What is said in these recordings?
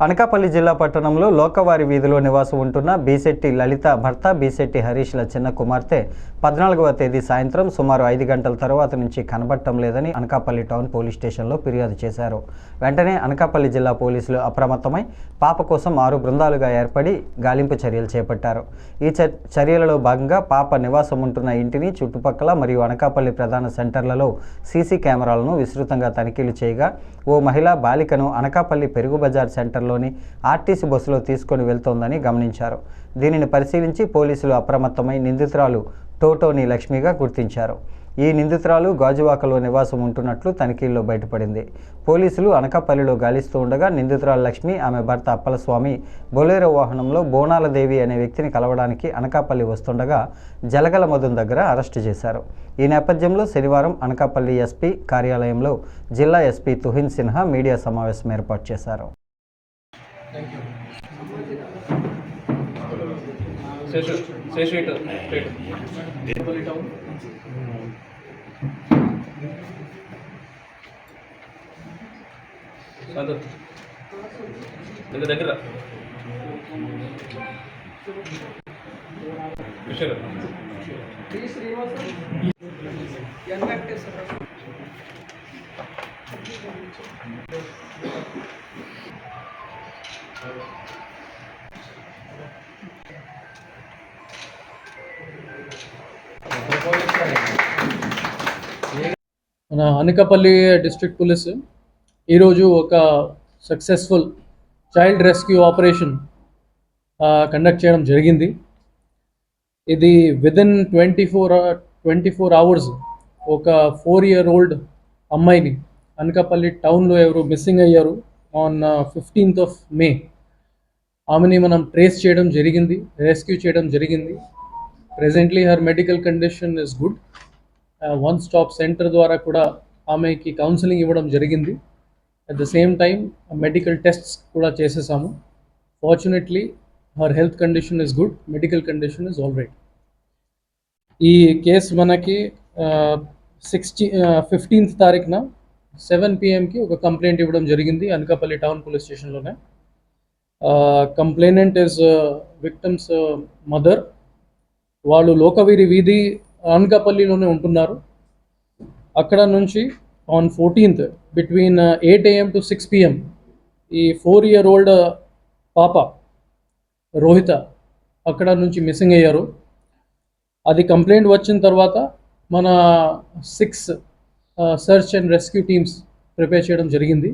అనకాపల్లి జిల్లా పట్టణంలో లోకవారి వీధిలో నివాసం ఉంటున్న బీశెట్టి లలిత భర్త బీశెట్టి హరీష్ల చిన్న కుమార్తె 14వ తేదీ సాయంత్రం సుమారు 5 గంటల తర్వాత నుంచి కనబడటం లేదని అనకాపల్లి టౌన్ పోలీస్ స్టేషన్లో ఫిర్యాదు చేశారు. వెంటనే అనకాపల్లి జిల్లా పోలీసులు అప్రమత్తమై పాప కోసం 6 బృందాలుగా ఏర్పడి గాలింపు చర్యలు చేపట్టారు. ఈ చర్యలలో భాగంగా పాప నివాసం ఉంటున్న ఇంటిని చుట్టుపక్కల మరియు అనకాపల్లి ప్రధాన సెంటర్లలో సీసీ కెమెరాలను విస్తృతంగా తనిఖీలు చేయగా ఓ మహిళా బాలికను అనకాపల్లి పెరుగు బజార్ సెంటర్లోని ఆర్టీసీ బస్సులో తీసుకొని వెళ్తోందని గమనించారు. దీనిని పరిశీలించి పోలీసులు అప్రమత్తమై నిందితురాలు టోటోని లక్ష్మిగా గుర్తించారు. ఈ నిందితురాలు గాజువాకలో నివాసం ఉంటున్నట్లు తనిఖీల్లో బయటపడింది. పోలీసులు అనకాపల్లిలో గాలిస్తూ ఉండగా నిందితురాలు లక్ష్మి ఆమె భర్త అప్పలస్వామి బొలేరో వాహనంలో బోనాలదేవి అనే వ్యక్తిని కలవడానికి అనకాపల్లి వస్తుండగా జలగల మధున్ దగ్గర అరెస్టు చేశారు. ఈ నేపథ్యంలో శనివారం అనకాపల్లి ఎస్పీ కార్యాలయంలో జిల్లా ఎస్పీ తుహిన్ సిన్హా మీడియా సమావేశం ఏర్పాటు చేశారు. దగ్గర మన అనకాపల్లి డిస్ట్రిక్ట్ పోలీస్ ఈరోజు ఒక successful child rescue operation conduct చేయడం జరిగింది. ఇది విదిన్ 24 అవర్స్ ఒక 4-year-old అమ్మాయిని అనకాపల్లి టౌన్లో ఎవరు మిస్సింగ్ అయ్యారు ఆన్ 15th of May. ఆమెని మనం ట్రేస్ చేయడం జరిగింది, రెస్క్యూ చేయడం జరిగింది. Presently her medical condition is good. 1-stop centre ద్వారా కూడా ఆమెకి కౌన్సిలింగ్ ఇవ్వడం జరిగింది. At the same time medical tests కూడా చేసేసాము. Fortunately her health condition is good, medical condition is all right. ఈ కేసు మనకి 15th తారీఖున 7 PM ఒక కంప్లైంట్ ఇవ్వడం జరిగింది అనకాపల్లి టౌన్ పోలీస్ స్టేషన్లోనే. Complainant is victim's mother. వాళ్ళు లోకవీరి వీధి అనకాపల్లిలోనే ఉంటున్నారు. అక్కడ నుంచి on 14th between 8 AM to 6 PM ఈ 4-year-old పాప రోహిత అక్కడ నుంచి మిస్సింగ్ అయ్యారు. అది కంప్లైంట్ వచ్చిన తర్వాత మన 6 search and rescue teams prepare చేయడం జరిగింది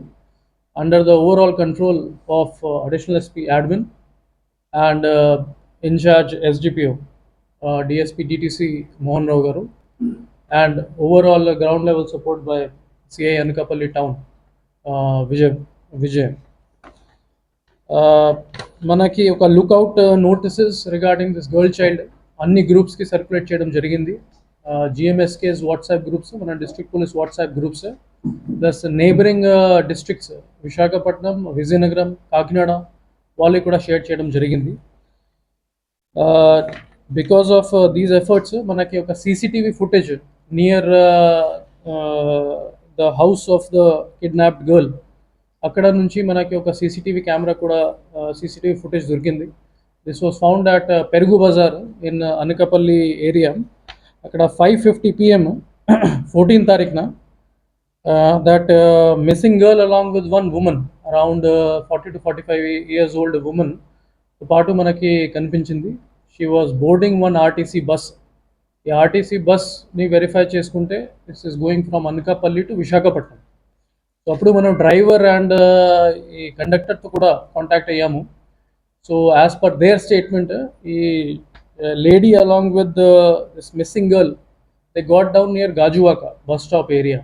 under the overall control of additional SP admin and incharge SDPO DSP DTC Mohan Rao garu and overall ground level support by CI Anakapalli Town Vijay. మనకి ఒక lookout notices regarding this girl child అన్ని గ్రూప్స్కి circulate చేయడం జరిగింది. GMSK's WhatsApp groups, మన district police WhatsApp groups, plus neighbouring districts Visakhapatnam, Vizianagaram, Kakinada వాళ్ళకి కూడా share చేయడం జరిగింది. బికాస్ ఆఫ్ దీస్ ఎఫర్ట్స్ మనకి ఒక CCTV footage near the house of the kidnapped girl అక్కడ నుంచి మనకి ఒక CCTV కెమెరా కూడా CCTV ఫుటేజ్ దొరికింది. దిస్ వాజ్ ఫౌండ్ అట్ పెరుగు బజార్ ఇన్ అనకాపల్లి ఏరియా. అక్కడ 5:50 PM 14th తారీఖున that missing girl along with one woman around 40 to 45 years old woman పాటు మనకి కనిపించింది. She was boarding one RTC bus. ఈ RTC బస్ని వెరిఫై చేసుకుంటే this is going from Anakapalli to Visakhapatnam. So అప్పుడు మనం డ్రైవర్ అండ్ ఈ కండక్టర్తో కూడా కాంటాక్ట్ అయ్యాము. So as per their statement ఈ lady along with this missing girl they got down near Gajuwaka bus stop area.